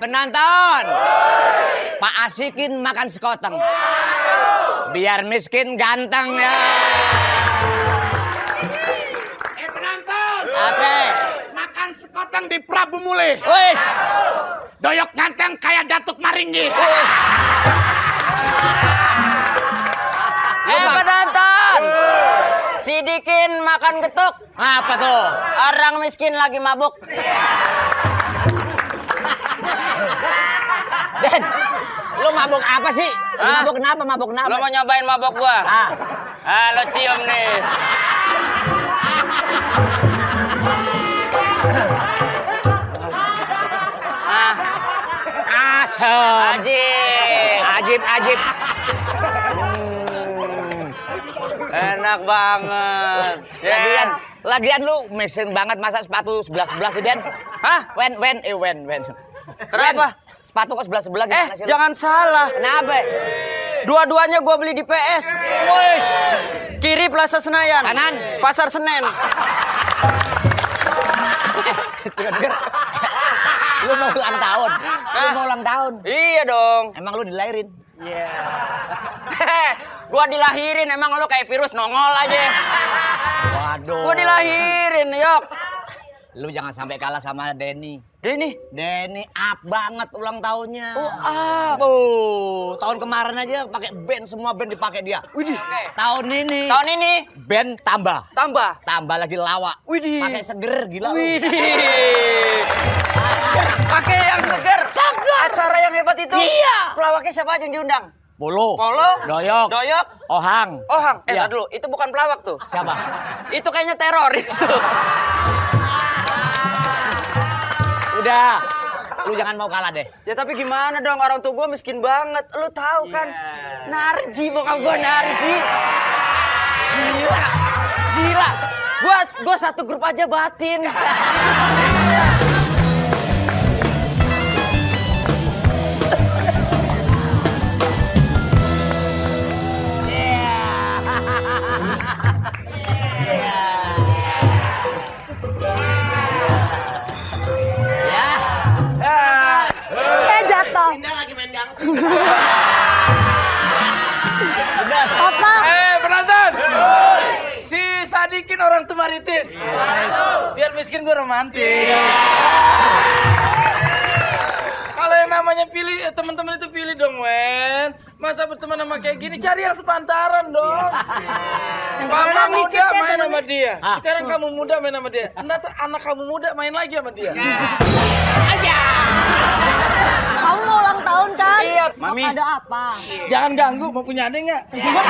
penonton, Pak Asikin makan sekoteng. Biar miskin ganteng ya. Penonton. Apa? Makan sekoteng di Prabu Mule. Wis. Doyok ganteng kayak Datuk Maringgi. Penonton, Sidikin makan getuk. Apa tuh? Orang miskin lagi mabuk. Den, lu mabuk apa sih? Lu Hah? mabuk kenapa? Mabuk kenapa? Lo mau nyobain mabuk gua? Lo cium nih. Asem. Ajib. Ajib. Enak banget. Lagian lu mesin banget masa sepatu 11-11 sih, Den? Hah? Wen. Kenapa? Sepatu kok 11-11 gimana sih lu? Jangan salah. Kenapa? Dua-duanya gua beli di PS. Wush. Kiri Plaza Senayan. Kanan? Pasar Senen. Dengar. Lu mau ulang tahun. Lu mau ulang tahun. Iya dong. Emang lu dilahirin? Gua dilahirin, emang lu kayak virus nongol aja. Waduh. Gua dilahirin, yok. Lu jangan sampai kalah sama Denny. Denny Up banget ulang tahunnya. Oh, Tahun kemarin aja pakai band, semua band dipakai dia. Widih. Tahun ini band tambah lagi lawak. Widih. Pakai seger gila. Widih. Pakai yang seger. Acara yang hebat itu. Iya. Pelawaknya siapa aja yang diundang? Polo. Doyok. Ohang. Entar Iya. dulu, itu bukan pelawak tuh. Siapa? Itu kayaknya teroris tuh. Udah. Lu jangan mau kalah deh. Ya tapi gimana dong, orang tua gue miskin banget. Lu tahu kan? Narji, bokap gue Narji. Gila. Gua satu grup aja batin. Jatuh. Indah lagi main dangsi. Apa? Penonton. Si Sadikin orang Tumaritis. Biar miskin gue romantis. Kalau yang namanya pilih, teman-teman itu pilih dong, Wen. Masa berteman sama kayak gini, cari yang sepantaran dong. Mama muda main sama dia. Sekarang kamu muda main sama dia. Nanti anak kamu muda main lagi sama dia. Kamu mau ulang tahun kan? Iya, Mau Mami. ada apa? Jangan ganggu, mau punya adek nggak? Apa?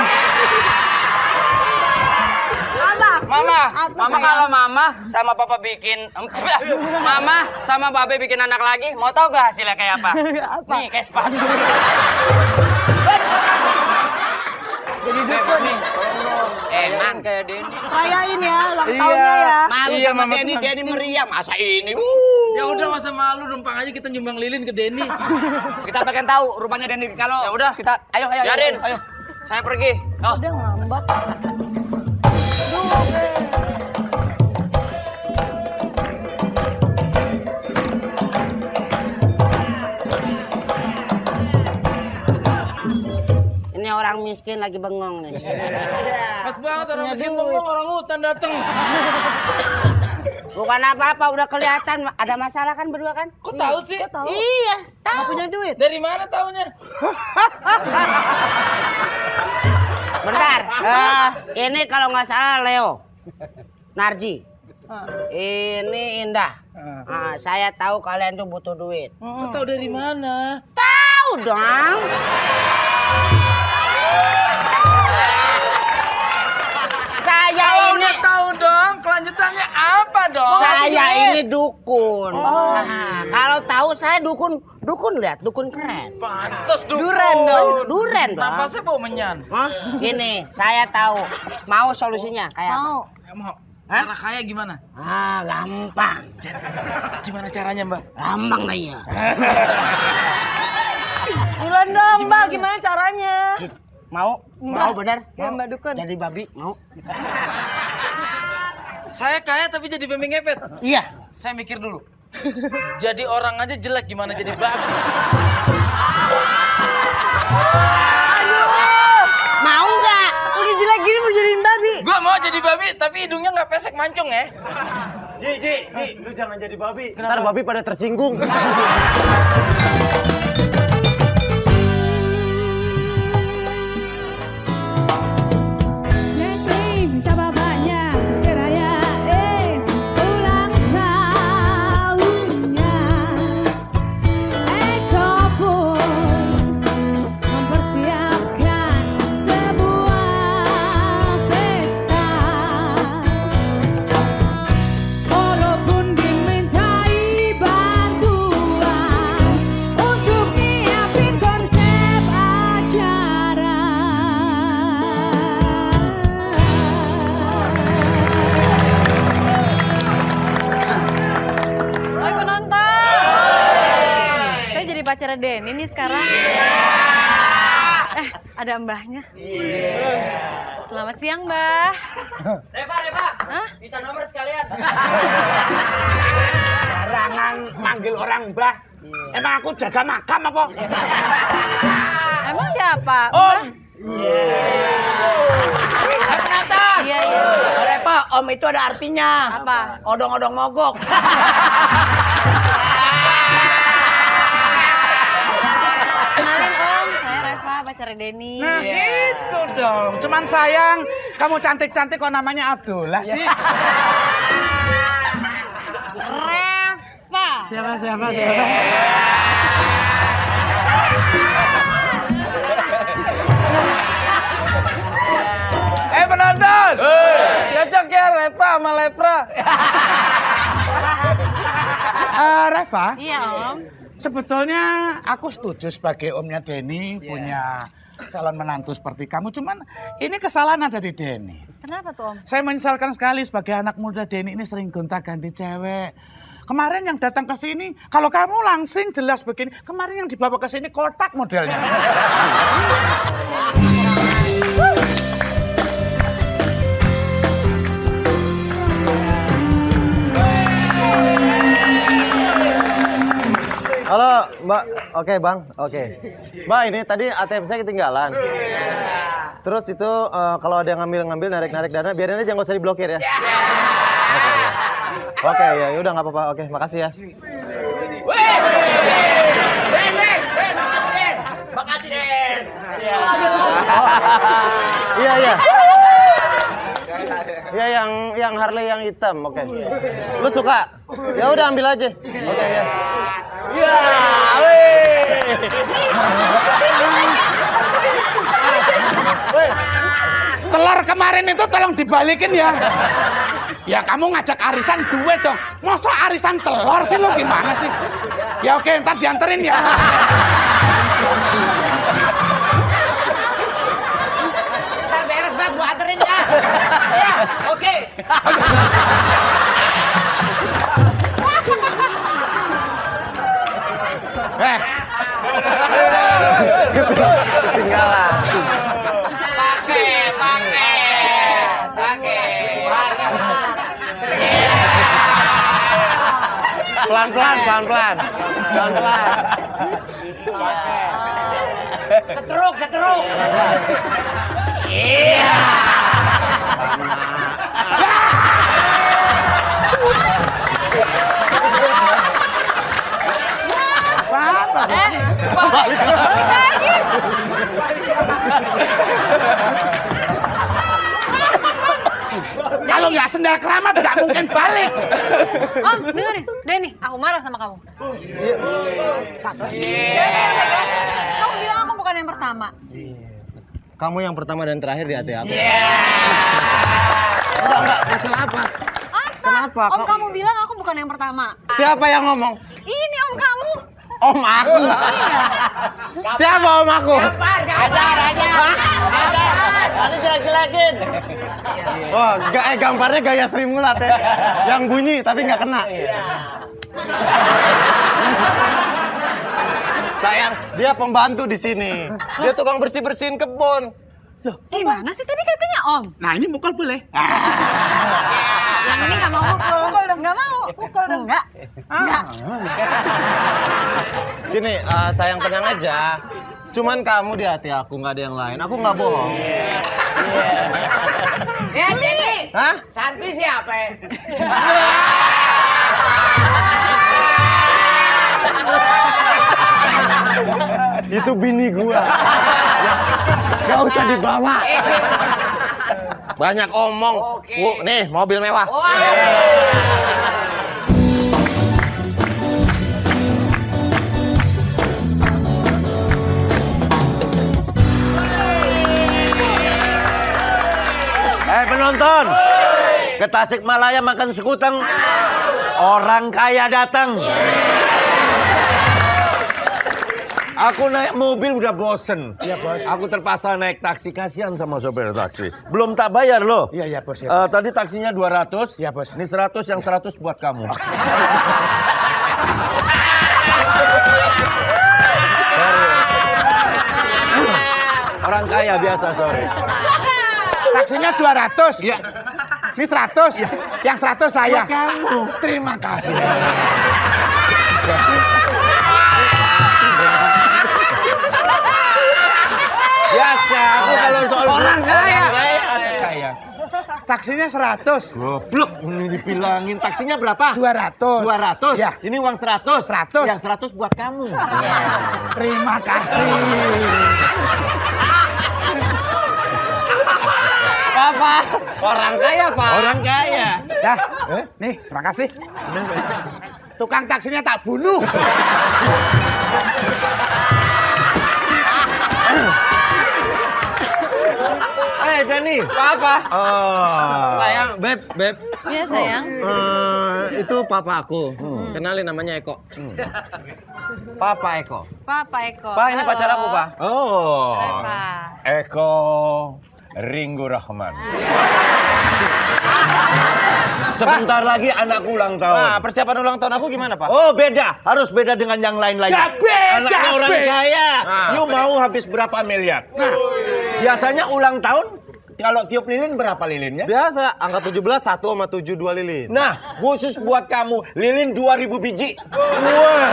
Mama sayang? kalau mama sama papa bikin mama sama babe bikin anak lagi, mau tahu gak hasilnya kayak apa? Apa? Nih, kayak sepatu. Jadi dukun. nih. Emang kayak Denny. Rayain ya ulang tahunnya ya. Malu Iya, sama Mama Denny, tenang. Denny meriah. Masa ini? Ya udah masa malu, numpang aja kita nyumbang lilin ke Denny. Kita pengen tahu rumahnya Denny. Kalau Ya udah. kita ayo. Biarin. Ayo. Saya pergi. Udah ngambek. Ini orang miskin lagi bengong nih. Pas banget orang miskin bengong, orang hutan dateng. Bukan apa-apa, udah kelihatan ada masalah kan berdua kan? Kok tahu sih? Iya, Nggak punya duit. Dari mana taunya? bentar. Ini kalau nggak salah Leo, Narji, ini Indah. Saya tahu kalian tuh butuh duit. Kok tahu dari mana? Tahu dong. Saya Kalau ini udah tahu dong, kelanjutannya apa dong? Saya ini dukun. Nah, kalau tahu saya dukun lihat, dukun keren. Pantes dukun. Duren dong. Duren dong. Napasnya bau menyan. Hah? Gini, saya tahu. Mau solusinya kayak apa? Mau. Ya, mau. Hah? Cara kaya gimana? Gampang. Gimana caranya, Mbak? Gampang kayaknya. Buruan dong Mbak, gimana caranya? Mau? Mau bener? Ya Mau? Mbak Dukun. Jadi babi? Mau? Saya kaya tapi jadi babi ngepet. Iya. Saya mikir dulu. Jadi orang aja jelek, gimana jadi babi? Mau nggak? Udah jelek gini mau jadiin babi. Gua mau jadi babi, tapi hidungnya nggak pesek mancung ya. Ji, lu jangan jadi babi. Ntar babi pada tersinggung. Pacar Denny nih sekarang. Ada mbahnya. Selamat siang, Mbah. Reva. Hah? Minta nomor sekalian. Barangan manggil orang mbah. Emang aku jaga makam apa? Emang siapa? Om. Iya. Reva, om itu ada artinya. Apa? Odong-odong mogok. Kenalin Om, saya Reva, pacar Denny. Nah gitu dong, cuman sayang kamu cantik-cantik kok namanya Abdullah sih. Reva. Siapa? Penonton! Cocok ya Reva sama Lepra. Reva, Iya Om. sebetulnya aku setuju sebagai omnya Denny punya calon menantu seperti kamu. Cuman ini kesalahan ada di Denny. Kenapa tuh Om? Saya menyesalkan sekali sebagai anak muda Denny ini sering gonta-ganti cewek. Kemarin yang datang ke sini, kalau kamu langsing jelas begini. Kemarin yang dibawa ke sini kotak modelnya. Halo, Mbak. Oke, Bang. Oke. Mbak, ini tadi ATM saya ketinggalan. Terus itu kalau ada yang ngambil narik-narik dana, biarin aja, nggak usah diblokir ya. Oke, ya. Oke, ya udah nggak apa-apa. Oke, makasih ya. Makasih, Den. Iya. Iya, yang Harley yang hitam. Oke. Lu suka? Ya udah ambil aja. Oke, ya. Ya, Telur kemarin itu tolong dibalikin ya. Ya kamu ngajak arisan duit dong. Masa arisan telur sih lo gimana sih? Ya oke, ntar dianterin ya. Ntar beres Bang, gua anterin ya. Ya, oke. Ketinggalan. Pakai. Pelan-pelan. Seteruk. Iya. Balik lagi. Kalau nggak sendal keramat nggak mungkin balik. Om, dengerin. Denny, aku marah sama kamu. Kamu bilang aku bukan yang pertama. Kamu yang pertama dan terakhir di hati aku. Enggak, masalah apa? Kenapa? Om, kamu bilang aku bukan yang pertama. Siapa yang ngomong? Ini om kamu. Om aku. Siapa om aku? Ajar. Tadi jelek-jelekin. Wah, gambarnya gaya Sri Mulat ya. Yang bunyi tapi nggak kena. Sayang, dia pembantu di sini. Dia tukang bersih-bersihin kebun. Loh, gimana sih tadi katanya om? Nah ini mukul boleh. Yang ini nggak mau mukul. Nggak mau. Mukul dong. Enggak. Gini, sayang tenang aja. Cuman kamu di hati aku, nggak ada yang lain. Aku nggak bohong. Ya, jadi. Hah? Santi siapa? Itu bini gua. Gak usah dibawa. Banyak omong. Nih, mobil mewah. Penonton, ke Tasikmalaya makan sekuteng. Orang kaya datang. Aku naik mobil udah bosen. Iya, Bos. Aku terpaksa naik taksi, kasihan sama sopir taksi. Belum tak bayar loh. Iya, Bos. Ya, tadi taksinya 200. Iya, Bos. Ini 100, yang 100 buat kamu. Orang kaya biasa, sorry. Taksinya 200. Iya. Ini 100. Yang 100 saya. Kamu. Terima kasih. Biasa, aku kalau soal Orang kaya. Kaya. Taksinya 100. Goblok, ini dibilangin taksinya berapa? 200. 200. Ya. Ini uang 100. 100. Yang 100 buat kamu. Terima kasih. Apa? Orang kaya, Pak. Orang kaya. Dah, nih, terima kasih. Tukang taksinya tak bunuh. Dani. Apa? Sayang, Beb. Iya sayang. Itu papa aku. Kenalin namanya Eko. Papa Eko. Papa Eko. Pak, ini pacar aku, Pak. Oh, Reva. Eko Ringgo Rahman. Sebentar lagi anakku ulang tahun. Nah, persiapan ulang tahun aku gimana, Pak? Oh, beda. Harus beda dengan yang lain lagi. Gak beda, Anaknya orang beda. kaya. Nah, You mau habis berapa miliar? Nah, biasanya ulang tahun kalau tiup lilin berapa lilinnya? Biasa, angka 17, 1 sama 7, 2 lilin. Nah, khusus buat kamu, lilin 2000 biji. Wah.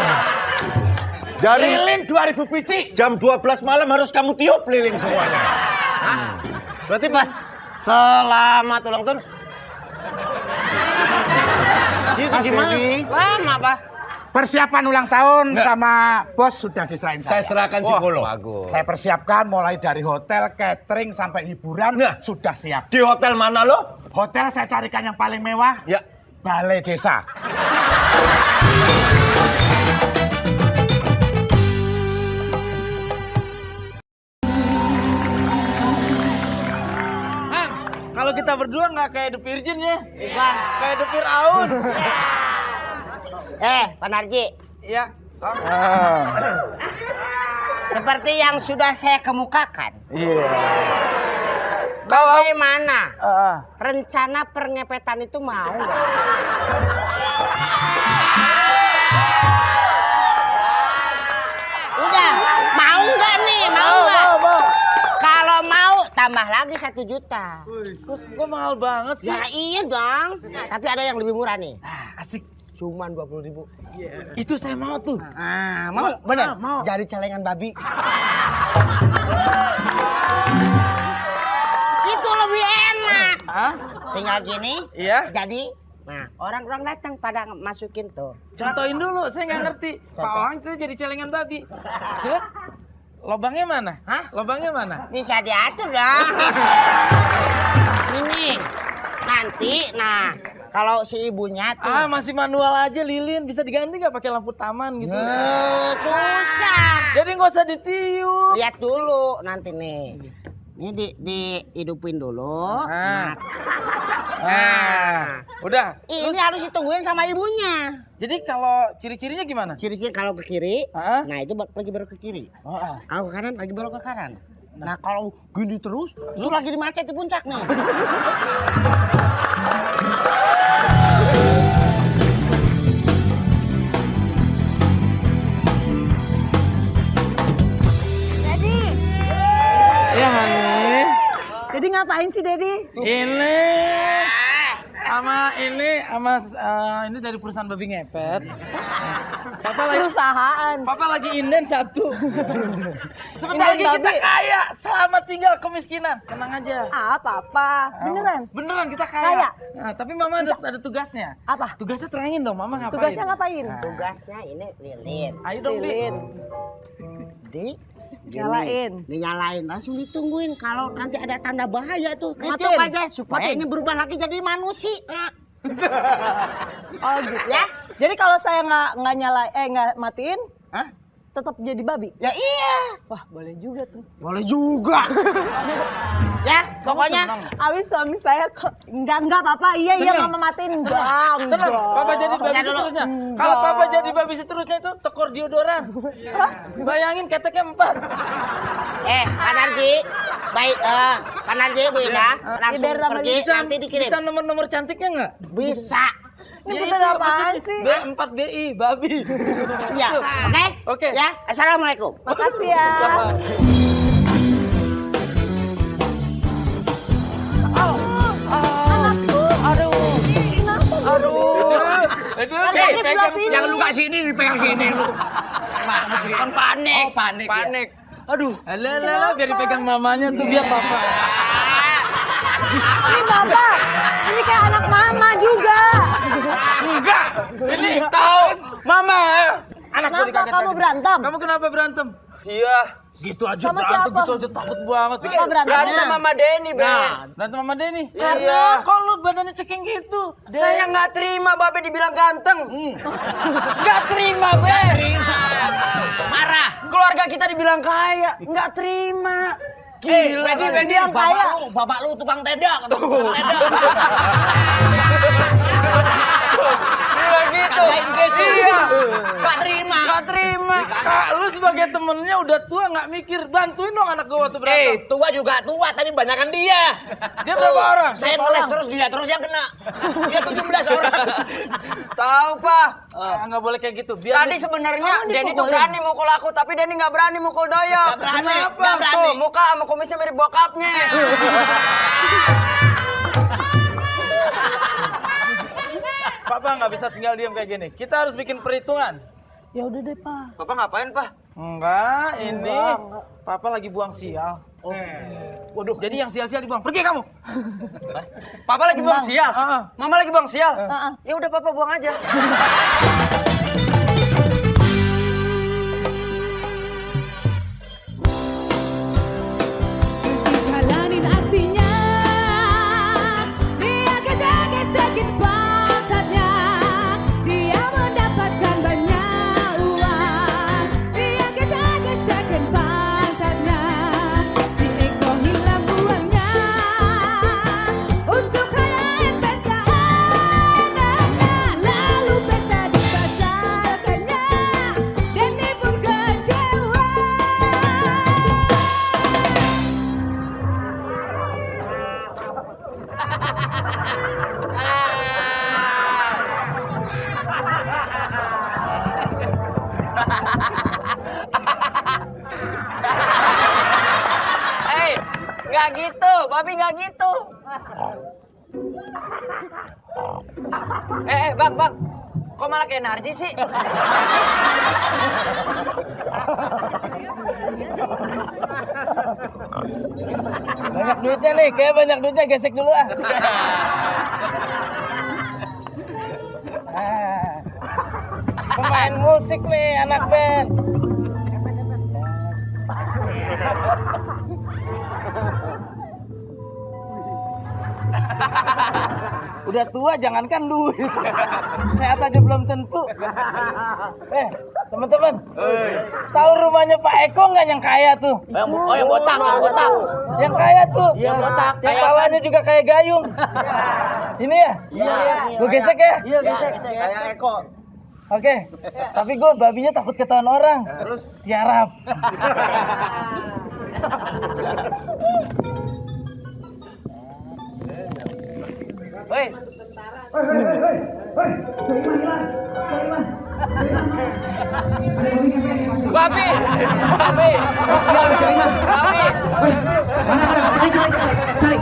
Dari Lilin 2000 biji. jam 12 malam harus kamu tiup lilin semuanya. Berarti pas Selamat ulang tahun. itu Mas gimana? Dedi. Lama, Pak. Persiapan ulang tahun sama bos sudah diserahin Saya serahkan psikolog. Bagus. Saya persiapkan mulai dari hotel, catering, sampai hiburan. Nah. Sudah siap. Di hotel mana lo? Hotel saya carikan yang paling mewah. Ya. Balai Desa. Kalau kita berdua nggak kayak The Virgin ya? Kayak The Firaun. Pak Narji, Iya. seperti yang sudah saya kemukakan. Iya. Bagaimana rencana pengepetan itu mau nggak? Udah, mau nggak nih? Mau nggak? Kalau mau tambah lagi 1 juta. Terus gue mahal banget sih. Ya iya dong. Tapi ada yang lebih murah nih. Asik. Cuman 20.000. Itu saya mau tuh. Mau bener? mau. Jadi celengan babi. Itu lebih enak. Hah? Tinggal gini. Iya. Jadi, nah orang-orang datang pada masukin tuh. Contohin dulu, saya nggak ngerti. Pak Wang itu jadi celengan babi. Coba. Lobangnya mana? Hah? Lobangnya mana? Bisa diatur dong. Ini nanti, nah kalau si ibunya tuh. Masih manual aja lilin. Bisa diganti nggak pakai lampu taman gitu? Susah. Jadi nggak usah ditiup. Lihat dulu nanti nih. Ini dihidupin dulu. Nah. Udah. Ini harus ditungguin sama ibunya. Jadi kalau ciri-cirinya gimana? Ciri-ciri kalau ke kiri, Hah? nah itu lagi belok ke kiri. Oh, Kalau ke kanan lagi belok ke kanan. Nah kalau gini terus, itu lagi di macet di puncak nih. Dedi. Ya, Hani. Dedi ngapain sih Dedi? Ini Sama ini dari perusahaan babi ngepet. Papa lagi inden satu. Sebentar lagi kita kaya. Selamat tinggal kemiskinan. Tenang aja. Papa. Beneran? Beneran kita kaya. Nah, tapi Mama ada tugasnya. Apa? Tugasnya terangin dong, Mama ngapain? Tugasnya ngapain? Tugasnya ini lilin. Ayo dong, Lilin. Nyalain. Dinyalain, langsung ditungguin. Kalau nanti ada tanda bahaya tuh, Matiin. itu aja supaya ini berubah lagi jadi manusia. Oh gitu ya. Jadi kalau saya nggak matiin, tetap jadi babi. Ya iya. Wah, boleh juga tuh. Boleh juga. Ya, pokoknya Awis suami saya kok enggak Papa. Iya Mama matiin enggak. Tenang, Papa jadi babi seterusnya. Kalau Papa jadi babi seterusnya itu tekor deodoran. Bayangin keteknya 4. Pak Narji, baik, Pak Narji, Bu Indah, langsung pergi, nanti dikirim. Bisa nomor-nomor cantiknya nggak? Bisa. Ini pesan apaan sih? B4BI, babi. Ya, oke? Ya, assalamualaikum. Makasih ya. Anakku. Aduh. Jangan lu kasih sini, dipegang sini lu. Kan panik. Oh, panik. Aduh. Alah, biar dipegang mamanya tuh biar Papa. Ini Bapak. Ini kayak anak Mama juga. Enggak. Ini tahu Mama. Anak gua Kenapa dikaget kamu lagi. berantem? Kamu kenapa berantem? Iya. Gitu aja Sama berantem, siapa? gitu aja takut banget. Apa berantemnya? Berantem sama Denny, Ben. Berantem sama Denny? Iya. Kok lu badannya ceking gitu? Saya nggak terima Babe dibilang ganteng. Nggak terima, Ben. Marah. Keluarga kita dibilang kaya. Nggak terima. Gila, Wendy, Ben. bapak lu tukang tenda. Tukang tenda. Gila gitu. Iya. Nggak terima. Nggak terima. Kak, lu sebagai temennya udah tua nggak mikir, bantuin dong anak gua waktu berantem. Tua juga tua, tapi banyakan dia. Dia berapa orang? Saya ngeles terus dia terus yang kena. Dia 17 orang. Tahu, Pak. Nggak boleh kayak gitu. Biar Tadi sebenarnya Denny tuh berani mukul aku, tapi Denny nggak berani mukul Doyo. Nggak berani. Kenapa? Nggak berani. Tuh, muka sama kumisnya mirip bokapnya. Papa nggak bisa tinggal diam kayak gini. Kita harus bikin perhitungan. Ya udah deh, Pak. Bapak ngapain, Pak? Enggak, ini Papa lagi buang sial. Waduh, jadi yang sial-sial dibuang. Pergi kamu. Papa lagi buang sial. Mama lagi buang sial. Ya udah Papa buang aja. Jalanin aksinya, dia gesek-gesekin pantatnya, dia mendapatkan banyak uang, dia gesek-gesekin pantatnya, si Eko hilang uangnya, untuk rayain pesta anaknya, lalu pesta dibatalkannya, Denny pun kecewa. Hei, nggak gitu, Babi nggak gitu. Bang, kok malah kayak Narji sih? Banyak duitnya nih, kayak banyak duitnya, gesek dulu ah. Pemain musik nih, anak band. Udah tua jangankan duit, sehat aja belum tentu. Teman-teman, tahu rumahnya Pak Eko nggak yang kaya tuh? Oh, yang botak, yang botak. Yang kaya tuh, Yang botak. yang palanya juga kayak gayung. Ini ya? Iya. Gue gesek ya? Iya, gesek. Kayak Eko. Oke, tapi gue babinya takut ketahuan orang. Terus? Tiarap. Woi. Babi. Cari.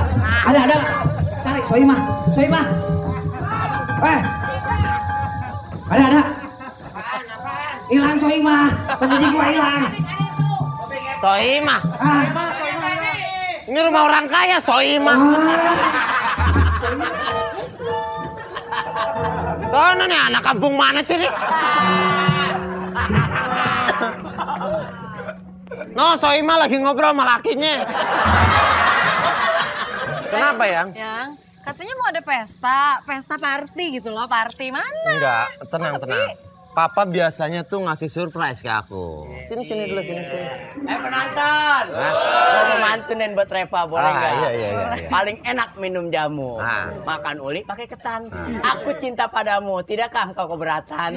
Ada. Cari, Soimah. Ada. Hilang Soimah. Pencuci gua hilang. Soimah. Ini rumah orang kaya, Soimah. Soalnya nih anak kampung mana sih nih? No, Soimah lagi ngobrol sama lakinya. Kenapa, Yang? Yang katanya mau ada pesta party gitu loh, party mana? Enggak, tenang. Papa biasanya tuh ngasih surprise ke aku. Sini dulu, sini. Penonton. Mau mantunin buat Reva, boleh nggak? Iya. Paling enak minum jamu. Makan uli pakai ketan. Aku cinta padamu, tidakkah engkau keberatan?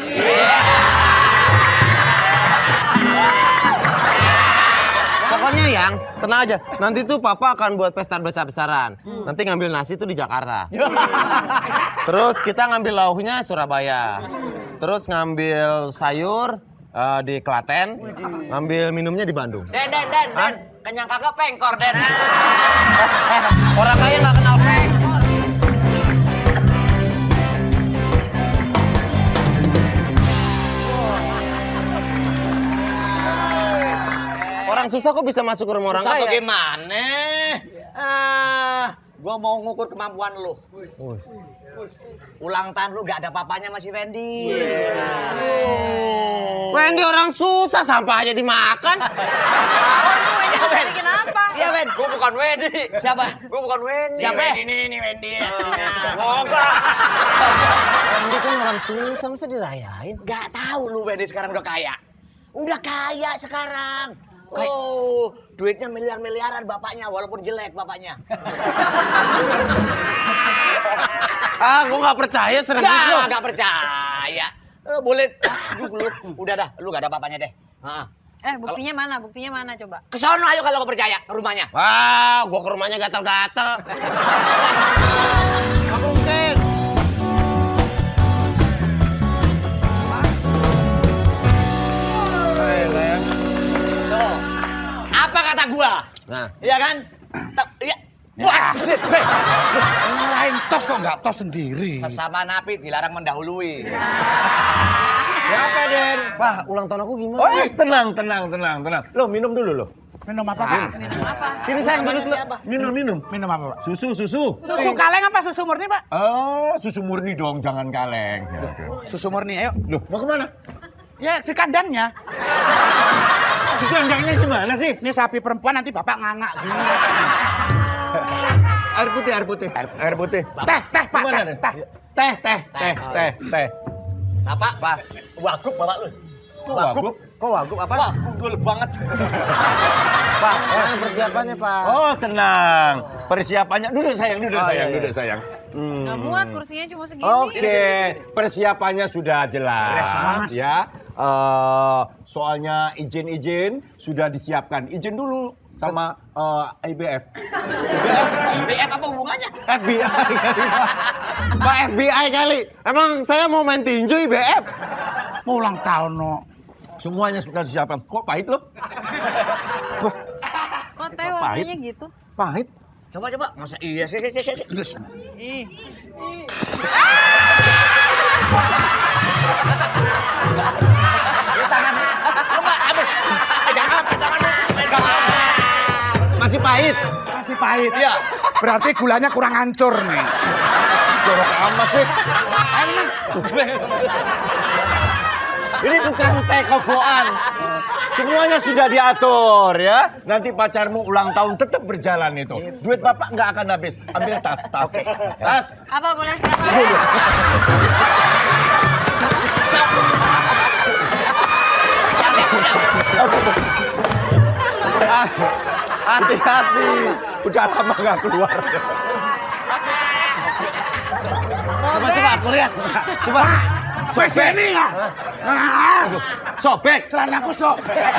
Pokoknya Yang, tenang aja. Nanti tuh Papa akan buat pesta besar-besaran. Nanti ngambil nasi tuh di Jakarta. Terus kita ngambil lauknya Surabaya. Terus ngambil sayur di Klaten. Ngambil minumnya di Bandung. Den. Kenyang kagak pengkor, Den. Orang kaya nggak kenal pengkor. Orang susah kok bisa masuk ke rumah orang kaya? Susah gimana? Gua mau ngukur kemampuan lu. Ulang tahun lu gak ada papanya masih Wendy. Wendy orang susah, sampah aja dimakan. Iya, Wen. Kenapa? Iya, Wen. Gua bukan Wendy. Siapa? Gua bukan Wendy. Siapa? Ini Wendy. Enggak. Wendy kan orang susah, masa dirayain? Gak tahu lu Wendy sekarang udah kaya. Udah kaya sekarang. Oh, duitnya miliar-miliaran bapaknya, walaupun jelek bapaknya. Aku nggak percaya, serius lu. Nggak percaya. Boleh. Aduh, lu. Udah dah, lu gak ada bapaknya deh. Buktinya mana? Buktinya mana coba? Kesono ayo kalau nggak percaya ke rumahnya. Wah, gua ke rumahnya gatal-gatal. Nggak mungkin. Apa kata gua? Nah, iya kan? Iya. Wah, ngalahin tos kok nggak tos sendiri. Sesama napi dilarang mendahului. Siapa, Den? Wah, ulang tahun aku gimana? Oh, tenang. Lo minum dulu lo. Minum apa, Pak? Minum apa? Sini sayang duduk lu. Minum. Minum apa, Pak? Susu. Susu kaleng apa susu murni, Pak? Oh, susu murni dong, jangan kaleng. Susu murni, ayo. Loh, mau kemana? Ya, di kandangnya. Di kandangnya gimana sih? Ini sapi perempuan, nanti Bapak ngangak gini. Air putih. Teh, Pak. Gimana, Den? Teh. Apa? Pak. Wagub bapak lu. Wagub? Kok wagub apa? Wah, gundul banget. Pak, mana persiapannya, Pak? Oh, tenang. Persiapannya. Duduk sayang. Nggak muat kursinya cuma segini. Oke, persiapannya sudah jelas ya. Soalnya izin sudah disiapkan. Izin dulu sama IBF. IBF apa hubungannya? FBI kali, Pak. Pak FBI kali. Emang saya mau main tinju IBF? Mau ulang tahun, no. Semuanya sudah disiapkan. Kok pahit loh? Kok teh warnanya gitu? Pahit? Coba. Masa iya sih. Ih. Tangan. Coba habis. Jangan. Masih pahit. Masih pahit. Iya. Berarti gulanya kurang hancur nih. Jorok amat sih. Ini bukan teh kokoan. Semuanya sudah diatur ya. Nanti pacarmu ulang tahun tetap berjalan itu. Duit bapak nggak akan habis. Ambil tas. Tas. Apa boleh sekarang? Hati-hati. Udah lama nggak keluar. Coba aku lihat. Coba. Sobek nih ya. Sobek. Celanaku sobek.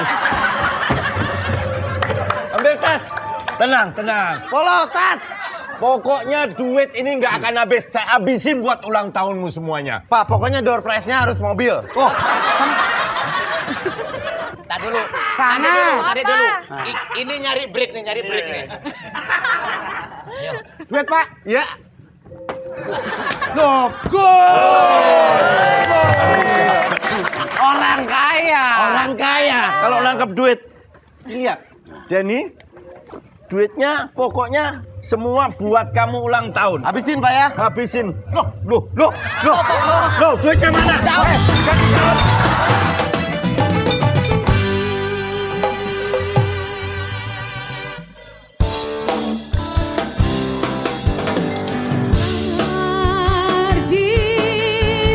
Ambil tas. Tenang. Polo, tas. Pokoknya duit ini nggak akan habis. Saya habisin buat ulang tahunmu semuanya. Pak, pokoknya door prize-nya harus mobil. Oh, Tadi dulu. Tadi dulu. Ini nyari break nih. Duit, Pak. ya. Gol. Orang kaya. Orang kaya kalau nangkep duit. Lihat, Denny, duitnya pokoknya semua buat kamu ulang tahun. Habisin Pak ya. Habisin. Loh, duitnya mana? Narji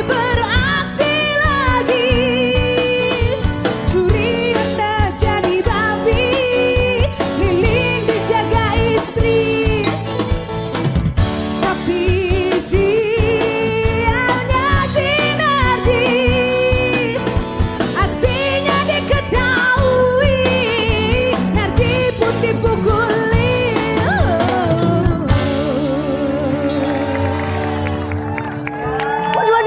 beraksi lagi, curi tak jadi babi, lilin dijaga istri, tapi sialnya si Narji, aksinya diketahui, Narji pun dipukuli. Waduh.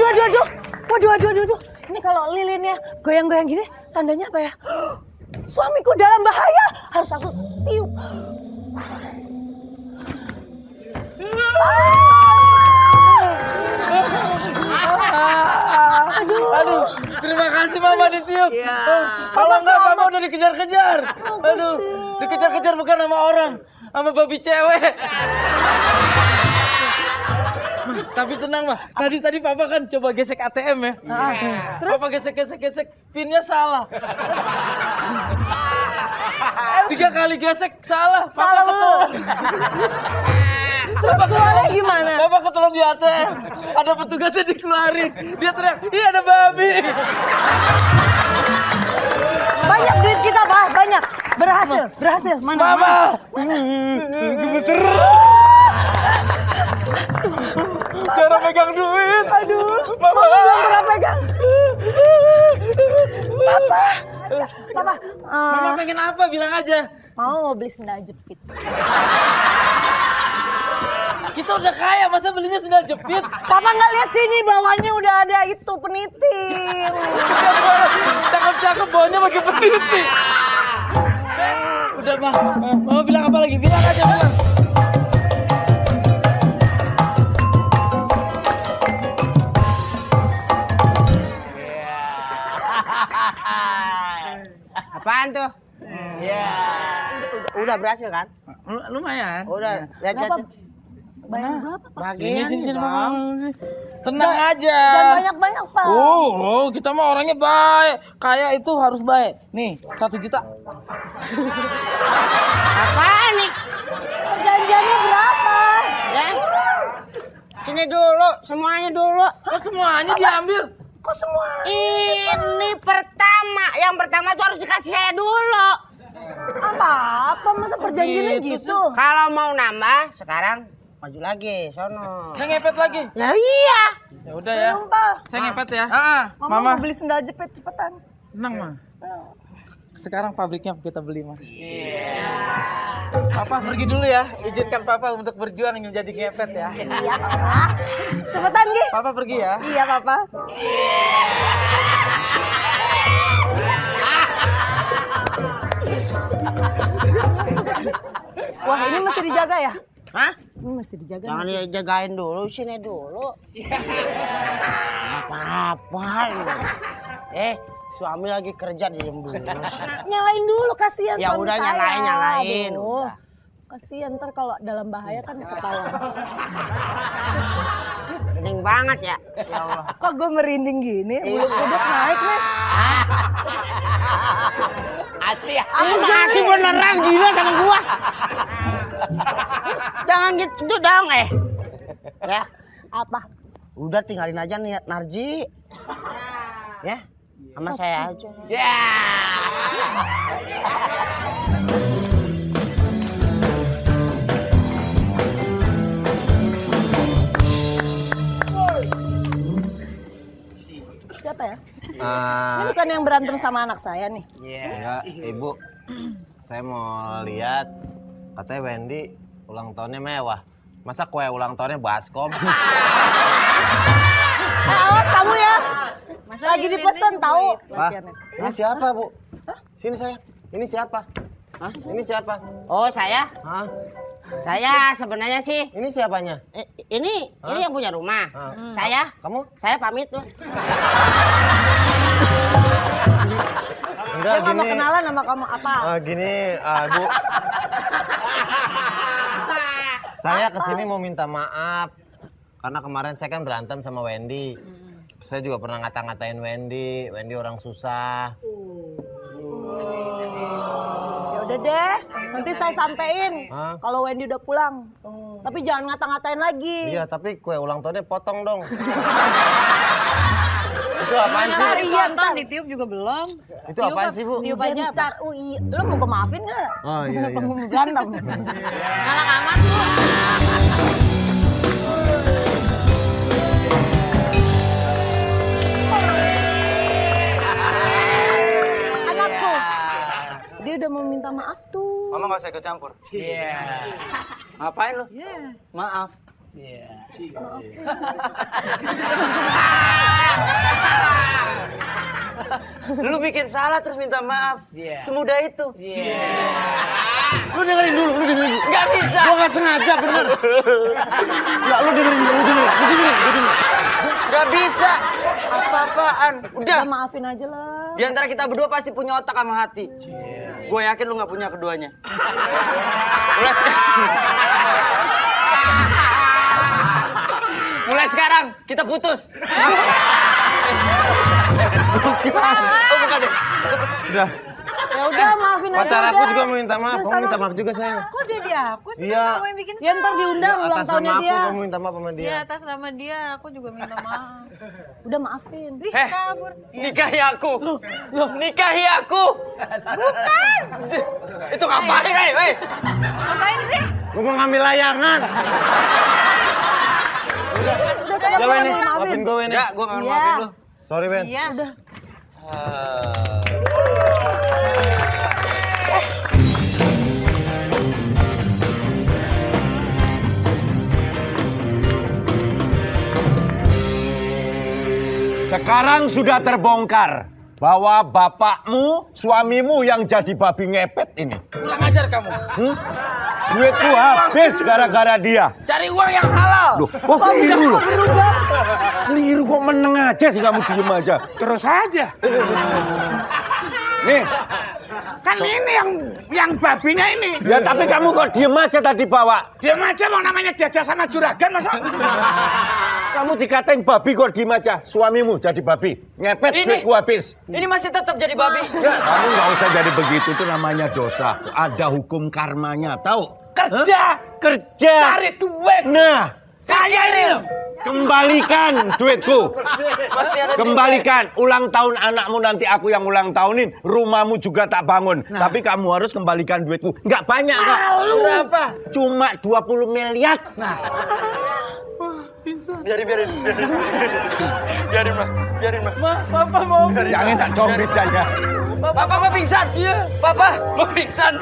Ini kalau lilinnya goyang-goyang gini, tandanya apa ya? Suamiku dalam bahaya, harus aku tiup. Aduh, terima kasih Mama ditiup. Kalau enggak Mama udah dikejar-kejar. Aduh, dikejar-kejar bukan sama orang, sama babi cewek. Ma, tapi tenang Mah, tadi Papa kan coba gesek ATM ya. Terus? Papa gesek, pinnya salah. 3 kali gesek salah. Papa ketelan. Terus keluarnya gimana? Papa ketelan di ATM. Ada petugasnya dikeluarin. Dia teriak, "Ih, ada babi." Banyak duit kita, Pak, banyak. Berhasil. Mana? Mama. Gemeter. Cara pegang duit. Aduh, Mama belum pernah pegang. Papa. Mama pengen apa? Bilang aja. Mau beli sendal jepit. Kita udah kaya, masa belinya sendal jepit? Papa nggak lihat sini, bawahnya udah ada itu peniting. Cakep-cakep bawahnya pakai peniti. Udah Mah, Mama bilang apa lagi? Bilang aja, bilang. Apaan tuh? Udah berhasil kan? Lumayan. Udah, lihat. Bayar berapa, Pak? Sini, Mama. Tenang aja. Jangan banyak-banyak, Pak. Kita mah orangnya baik. Kaya itu harus baik. Nih, 1 juta. Apaan nih? Perjanjiannya berapa? Ya? Sini dulu, semuanya dulu. Kok semuanya diambil? Kok semua? Ini pertama. Yang pertama tuh harus dikasih saya dulu. Apa? Masa perjanjiannya gitu? Kalau mau nambah, sekarang maju lagi, sono. Saya ngepet lagi. Ya iya. Ya udah ya. Belum, Pak. Saya ngepet ya. Mama mau beli sendal jepit cepetan. Tenang, Ma. Sekarang pabriknya kita beli, Ma. Papa pergi dulu ya. Izinkan Papa untuk berjuang menjadi ngepet ya. Iya, Papa. Cepetan, Gi. Papa pergi ya. Iya, Papa. Wah, ini mesti dijaga ya? Hah? Ini mesti dijaga. Jangan dijagain dulu, sini dulu. Apa-apa. Suami lagi kerja diem dulu. Nyalain dulu, kasihan Ya suami udah, saya. nyalain. Aduh. Udah. Kasihan ntar kalau dalam bahaya kan ketahuan. Bening banget ya. Ya Allah. Kok gue merinding gini? Bulu-buduk naik nih. Asli ya. Asli beneran gila sama gua. Jangan gitu dong Ya. Apa? Udah tinggalin aja nih Narji. Ya. Sama saya aja. Siapa ya? Ini bukan yang berantem sama anak saya nih. Enggak, Ibu. Saya mau lihat katanya Wendy ulang tahunnya mewah. Masa kue ulang tahunnya baskom? Awas kamu ya. Lagi dipesan tahu. Hah? Ini siapa, Bu? Sini saya. Ini siapa? Hah? Ini siapa? Oh, saya? Hah? Saya sebenarnya sih Ini siapanya? ini yang punya rumah. Saya Kamu? pamit tuh. Enggak, Saya nggak mau gini. kenalan sama kamu apa? Gini, Bu. Saya kesini mau minta maaf. Karena kemarin saya kan berantem sama Wendy. Saya juga pernah ngata-ngatain Wendy. Wendy orang susah. Ya udah deh, nanti saya sampein Hah? kalau Wendy udah pulang. Tapi jangan ngata-ngatain lagi. Iya, tapi kue ulang tahunnya potong dong. Itu apaan sih? Harian ntar. Ditiup juga belum. Itu apaan sih, Bu? Tiup aja. Ntar, lu mau gue maafin nggak? Oh iya, iya. Mau berantem. Galak amat lu. Anakku, dia udah mau minta maaf tuh. Mama nggak usah ikut campur. Ngapain lu? Maaf. Lu bikin salah terus minta maaf. Semudah itu. Lu dengerin dulu. Nggak bisa. Gua nggak sengaja, bener. Enggak, lu dengerin dulu. Nggak bisa. Apa-apaan. Udah. Udah maafin aja lah. Di antara kita berdua pasti punya otak sama hati. Gue yakin lu nggak punya keduanya. Mulai sekarang kita putus. Oh bukan deh. Udah. Ya udah maafin aja. Pacar aku udah. juga mau minta maaf. Udah, Kamu sana. minta maaf juga, sayang. Kok jadi aku sih? Iya. Kamu yang bikin Ya ntar diundang ulang Atas tahunnya nama aku, dia. kamu minta maaf sama dia. Iya, atas nama dia aku juga minta maaf. Udah maafin. Ih, kabur. Nikahi aku. Nikahi aku. Bukan. Itu ngapain, hei? Ngapain sih? Gua mau ngambil layangan. Udah sana Gak, Wen, maafin. maafin gue, Wen. Enggak, gue nggak Iya. maafin lu. Sorry, Wen. Iya. Udah. Sekarang sudah terbongkar bahwa bapakmu, suamimu yang jadi babi ngepet ini. Kurang ajar kamu. Duitku habis gara-gara dia. Cari uang yang halal. Loh, kok keliru loh? Keliru kok meneng aja sih kamu diem aja. Terus aja. Nih, Kan ini yang babinya ini. ya tapi kamu kok diem aja tadi bawa. Diam aja mau namanya diajak sama juragan masa. Kamu dikatain babi kok diem aja. Suamimu jadi babi. Ngepet Ini. duitku habis. Ini masih tetap jadi babi. Ya, kamu nggak usah jadi begitu, itu namanya dosa. Ada hukum karmanya, tahu? Kerja. Kerja. Cari duit. Nah, Saya kembalikan duitku. masih ada Kembalikan. Ulang tahun anakmu nanti aku yang ulang tahunin. Rumahmu juga tak bangun. Tapi kamu harus kembalikan duitku. Nggak banyak kok. berapa? Cuma 20 miliar. Biarin mah. Papa mau. Jangan tak combit aja. Papa mau pingsan. Iya. Papa mau pingsan.